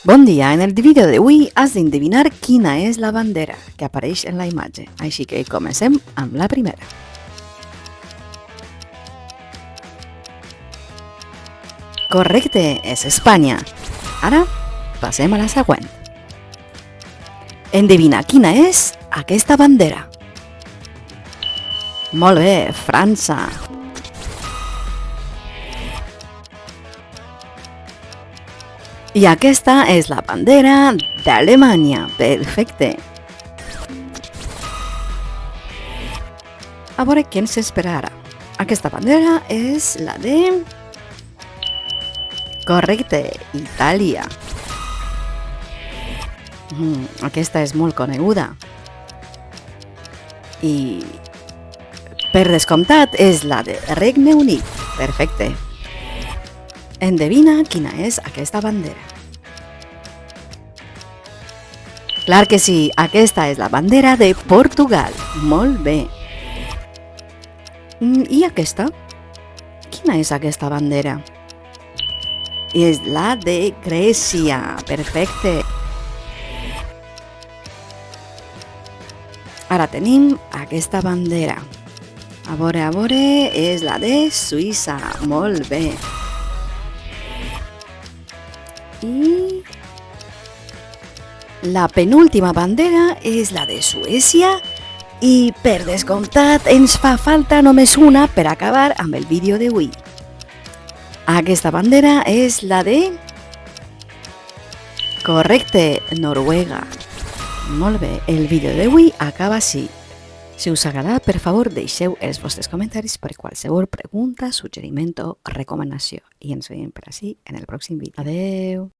Bon dia, en el vídeo d'avui has d'endevinar quina és la bandera que apareix en la imatge, així que comencem amb la primera. Correcte, és Espanya. Ara passem a la següent. Endevina quina és aquesta bandera. Molt bé, França. I aquesta és la bandera d'Alemanya. Perfecte. A veure què ens espera ara. Aquesta bandera és la de... Correcte, Itàlia. Aquesta és molt coneguda. I per descomptat és la de Regne Unit. Perfecte. Endevina quina és aquesta bandera. Clar que sí, aquesta és la bandera de Portugal. Molt bé. I aquesta? Quina és aquesta bandera? És la de Grècia. Perfecte. Ara tenim aquesta bandera. A veure, és la de Suïssa. Molt bé. I la penúltima bandera és la de Suècia i per descomptat ens fa falta només una per acabar amb el vídeo d'avui. Aquesta bandera és la de... Correcte, Noruega. Molt bé, el vídeo d'avui acaba així. Si us ha agradat, per favor, deixeu els vostres comentaris per qualsevol pregunta, suggeriment o recomanació. I ens veiem per així en el pròxim vídeo. Adeu!